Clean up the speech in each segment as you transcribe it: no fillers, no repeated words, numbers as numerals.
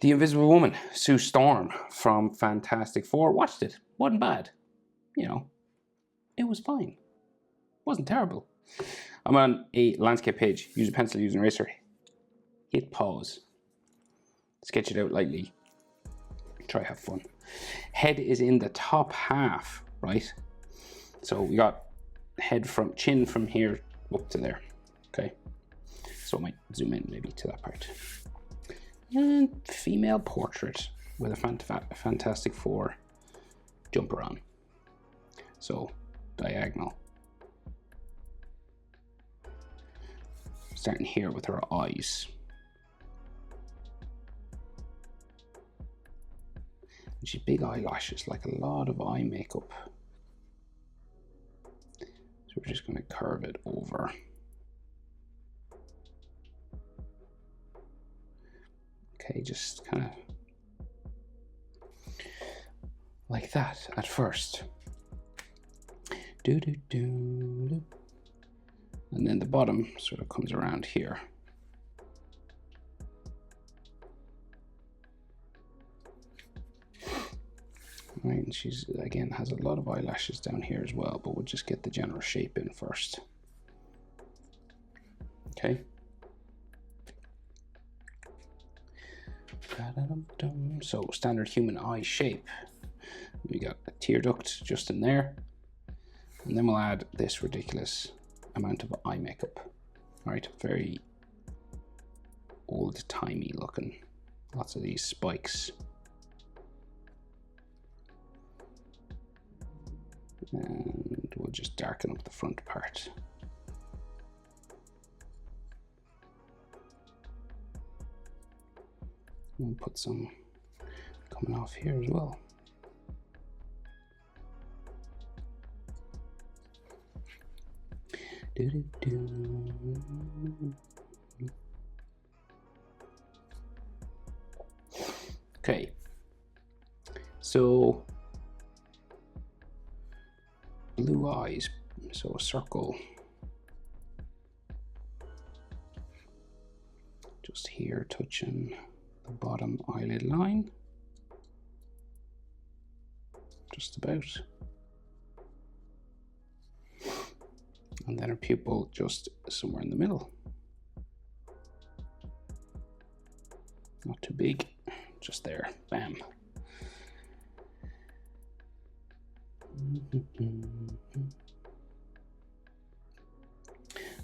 The Invisible Woman, Sue Storm from Fantastic Four. Watched it. Wasn't bad. You know, it was fine. Wasn't terrible. I'm on a landscape page. Use a pencil, use an eraser. Hit pause. Sketch it out lightly. Try have fun. Head is in the top half, right? So we got head from chin from here up to there. Okay. So I might zoom in maybe to that part. And female portrait with a Fantastic Four jumper on. So diagonal. Starting here with her eyes. And she's big eyelashes, like a lot of eye makeup. So we're just going to curve it over. Okay, just kind of like that at first. Do, do, do, do. And then the bottom sort of comes around here. Right, and she's, again, has a lot of eyelashes down here as well, but we'll just get the general shape in first. Okay. So standard human eye shape. We got a tear duct just in there. And then we'll add this ridiculous amount of eye makeup. All right, very old-timey looking. Lots of these spikes. And we'll just darken up the front part. We'll put some coming off here as well. Do, do, do. Okay, so blue eyes, so a circle just here touching the bottom eyelid line, just about, and then her pupil just somewhere in the middle, not too big, just there, bam.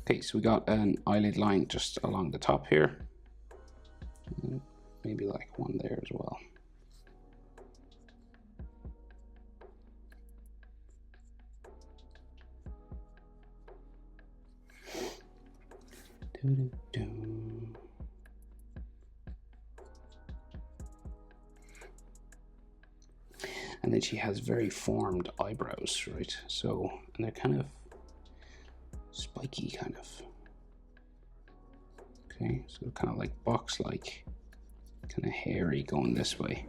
Okay, so we got an eyelid line just along the top here. Maybe like one there as well. Doo, doo, doo. And then she has very formed eyebrows, right? So, and they're kind of spiky, kind of. Okay, so kind of like box-like, kind of hairy going this way.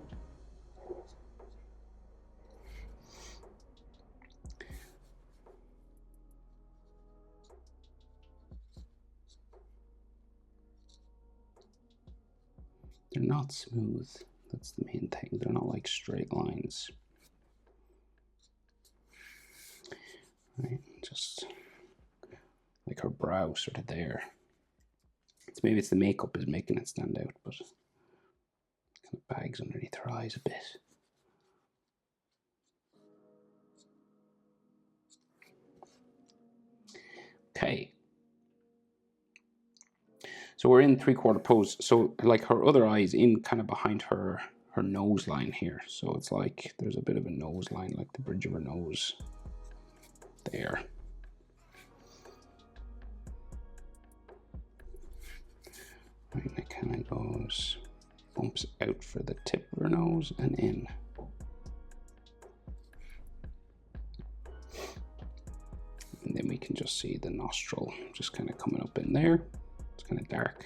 They're not smooth. That's the main thing. They're not like straight lines. Right, just like her brow sort of there. Maybe it's the makeup is making it stand out, but kind of bags underneath her eyes a bit. Okay. So we're in 3/4 pose. So like her other eye is in kind of behind her nose line here. So it's like there's a bit of a nose line, like the bridge of her nose there. Right, and it kind of goes, bumps out for the tip of her nose and in. And then we can just see the nostril just kind of coming up in there. It's kind of dark.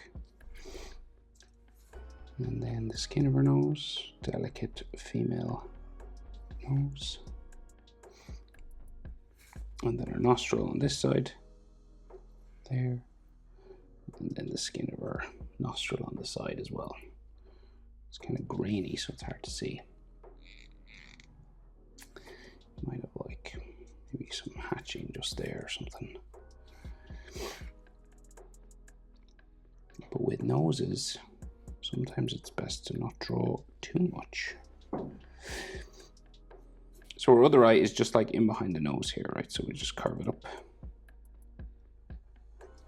And then the skin of her nose, delicate female nose. And then her nostril on this side, there. And then the skin of her nostril on the side as well. It's kind of grainy, so it's hard to see. Might have like maybe some hatching just there or something. But with noses, sometimes it's best to not draw too much. So our other eye is just like in behind the nose here, right? So we just curve it up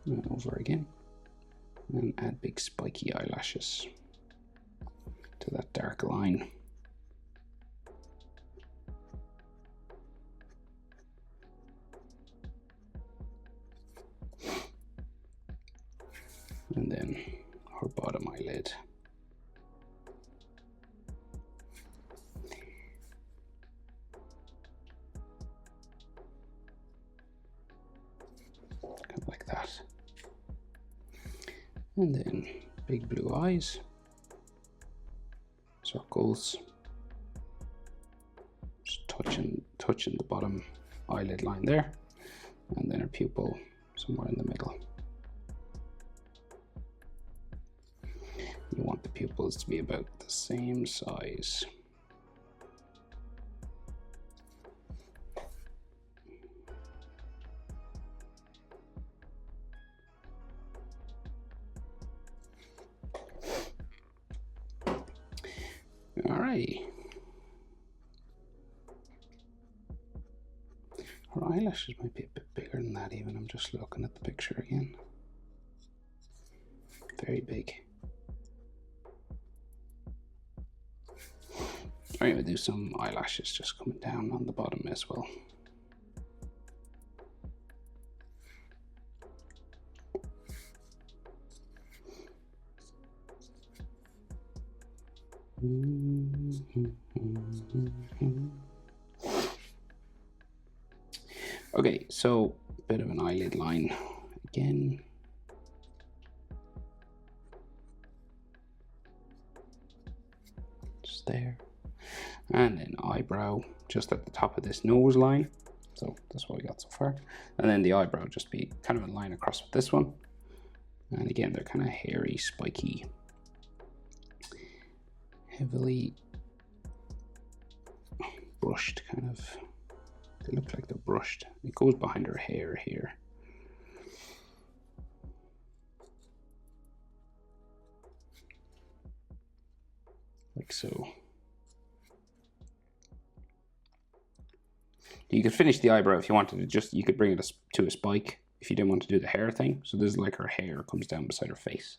and over again, and add big spiky eyelashes to that dark line. And then her bottom eyelid. Kind of like that. And then big blue eyes, circles, just touching the bottom eyelid line there, and then her pupil somewhere in the middle. You want the pupils to be about the same size. All right. Her eyelashes might be a bit bigger than that even. I'm just looking at the picture again. Very big. All right, we'll do some eyelashes just coming down on the bottom as well. Okay, so a bit of an eyelid line again. Just there. And then eyebrow just at the top of this nose line. So that's what we got so far. And then the eyebrow just be kind of a line across with this one. And again, they're kind of hairy, spiky, heavily brushed kind of. They look like they're brushed. It goes behind her hair here. Like so. You could finish the eyebrow if you wanted to. Just you could bring it to a spike if you didn't want to do the hair thing. So this is like her hair comes down beside her face.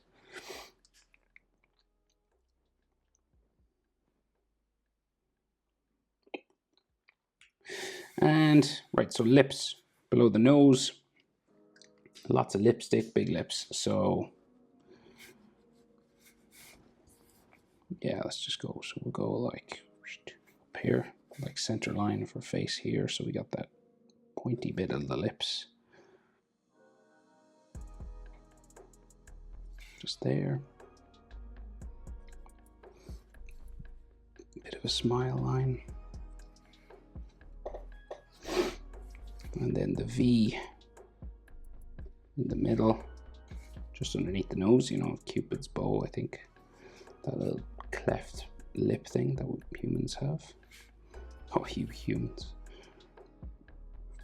And right, so lips below the nose. Lots of lipstick, big lips. So yeah, let's just go. So we'll go like up here, like center line of her face here. So we got that pointy bit of the lips. Just there. Bit of a smile line. And then the V in the middle, just underneath the nose, you know, Cupid's bow, I think. That little cleft lip thing that humans have. Oh, humans.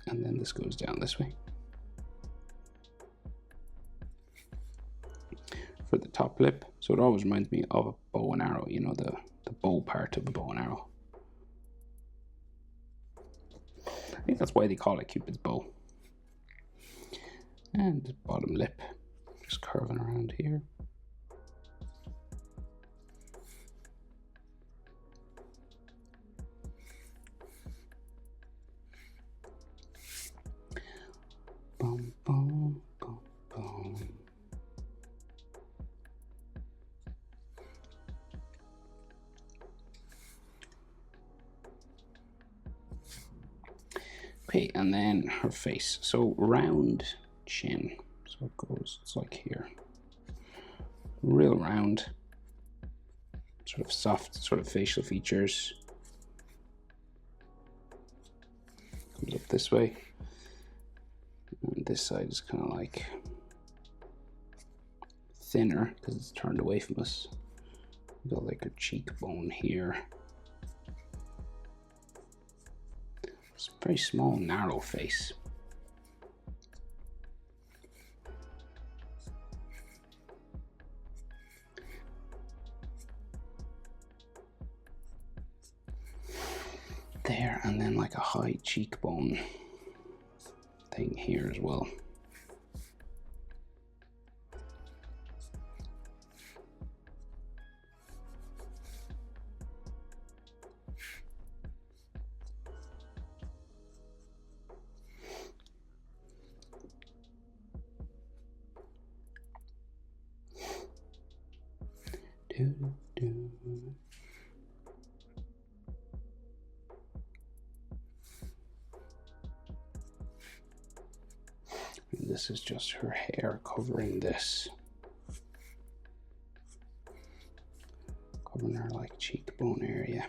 And then this goes down this way. For the top lip, so it always reminds me of a bow and arrow, you know, the bow part of the bow and arrow. I think that's why they call it Cupid's bow. And the bottom lip, just curving around here. Boom, boom, boom, boom. Okay, and then her face. So round chin. So it goes, it's like here. Real round. Sort of soft, sort of facial features. Comes up this way. And this side is kind of like thinner because it's turned away from us. Got like her cheekbone here. It's a very small, narrow face. There, and then like a high cheekbone thing here as well. And this is just her hair covering this. Covering her like cheekbone area.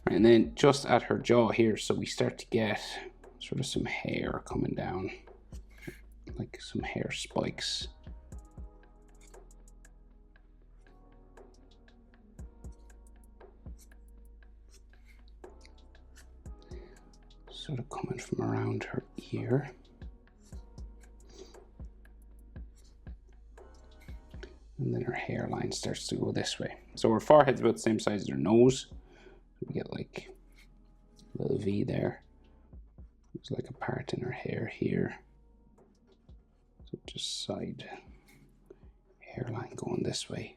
And then just at her jaw here, so we start to get sort of some hair coming down, like some hair spikes. Sort of coming from around her ear. And then her hairline starts to go this way. So her forehead's about the same size as her nose. We get like a little V there. There's like a part in her hair here. So just side hairline going this way.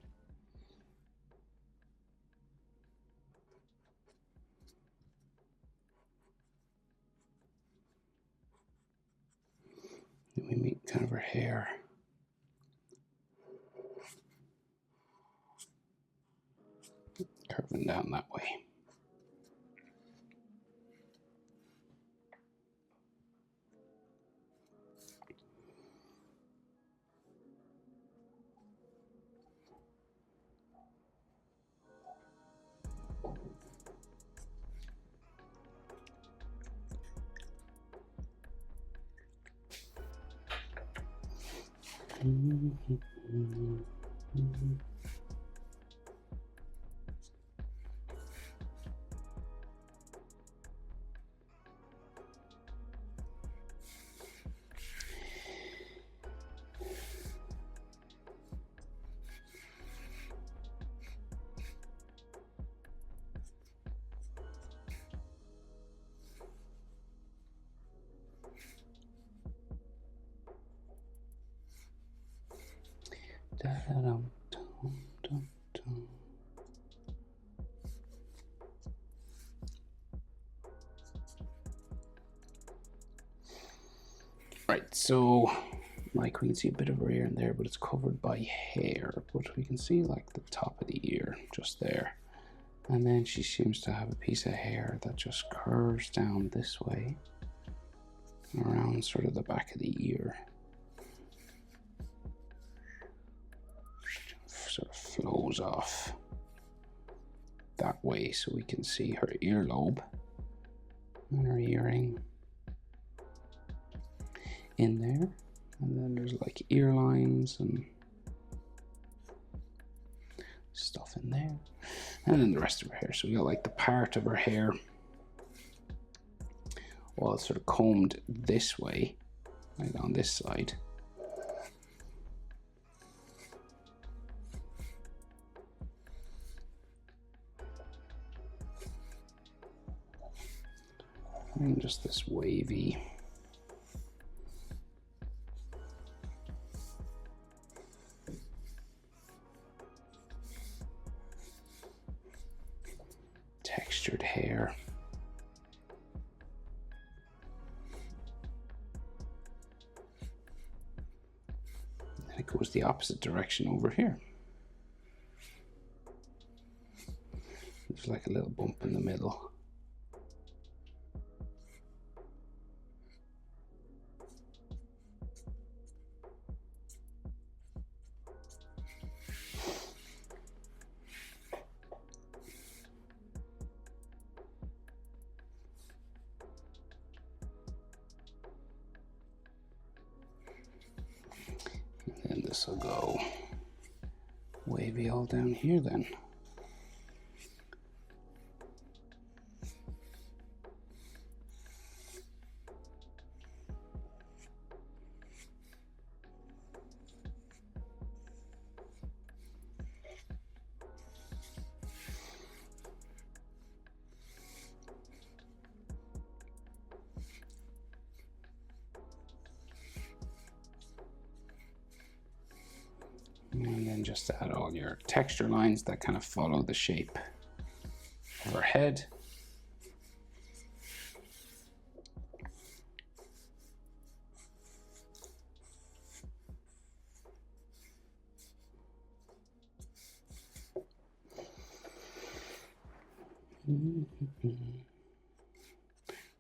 Then we meet kind of her hair. Curving down that way. Right, so like we can see a bit of her ear in there, but it's covered by hair. But we can see like the top of the ear just there. And then she seems to have a piece of hair that just curves down this way around sort of the back of the ear. Sort of flows off that way so we can see her earlobe and her earring in there. And then there's like ear lines and stuff in there. And then the rest of her hair. So we got like the part of her hair, well, it's sort of combed this way, like on this side. And just this wavy textured hair. And it goes the opposite direction over here. There's like a little bump in the middle. this will go wavy all down here then. And then just add all your texture lines that kind of follow the shape of her head.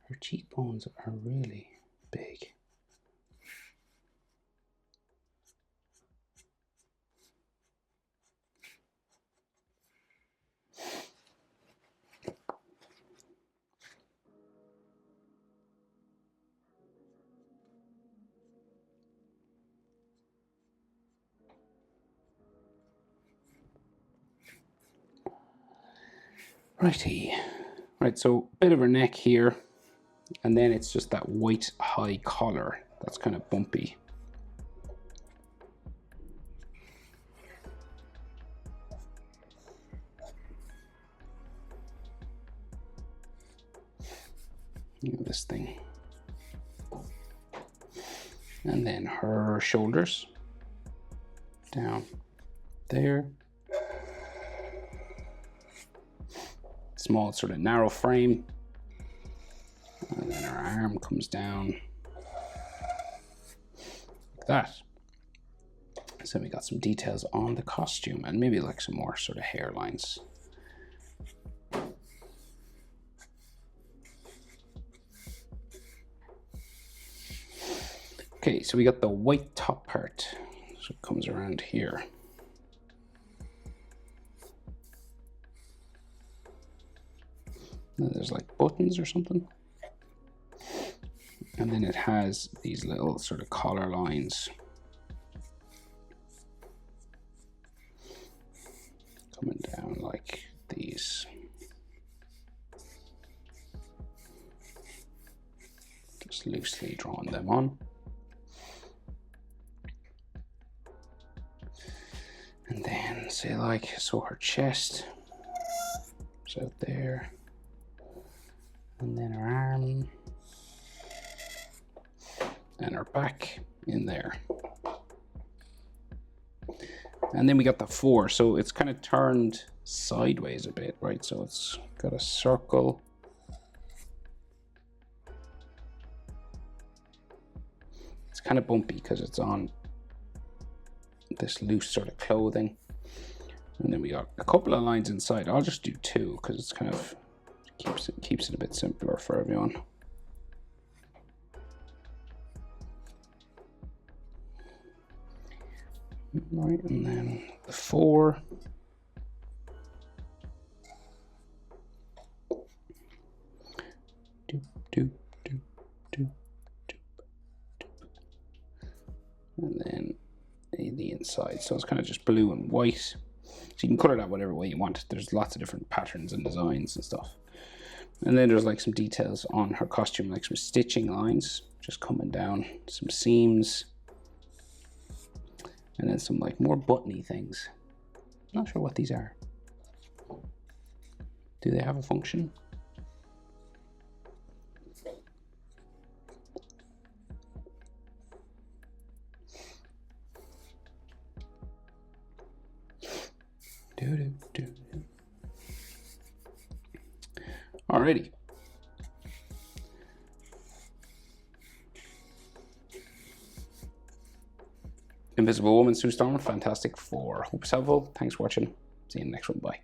Her cheekbones are really big. Righty. Right, so a bit of her neck here, and then it's just that white high collar that's kind of bumpy. This thing. And then her shoulders down there. Small sort of narrow frame. And then her arm comes down like that. So we got some details on the costume and maybe like some more sort of hairlines. Okay, so we got the white top part. So it comes around here. And there's like buttons or something. And then it has these little sort of collar lines coming down like these. Just loosely drawing them on. And then say like, so her chest is out there. And then her arm. And her back in there. And then we got the 4, so it's kind of turned sideways a bit, right? So it's got a circle. It's kind of bumpy because it's on this loose sort of clothing. And then we got a couple of lines inside. I'll just do 2 because it's kind of keeps it a bit simpler for everyone. Right, and then the 4. Doop, doop, doop, doop, doop, doop. And then the inside, so it's kind of just blue and white. So you can color that whatever way you want. There's lots of different patterns and designs and stuff. And then there's like some details on her costume, like some stitching lines just coming down, some seams. And then some like more buttony things. Not sure what these are. Do they have a function? Alrighty. Invisible Woman, Sue Storm, Fantastic Four. Hope it's helpful. Thanks for watching. See you in the next one. Bye.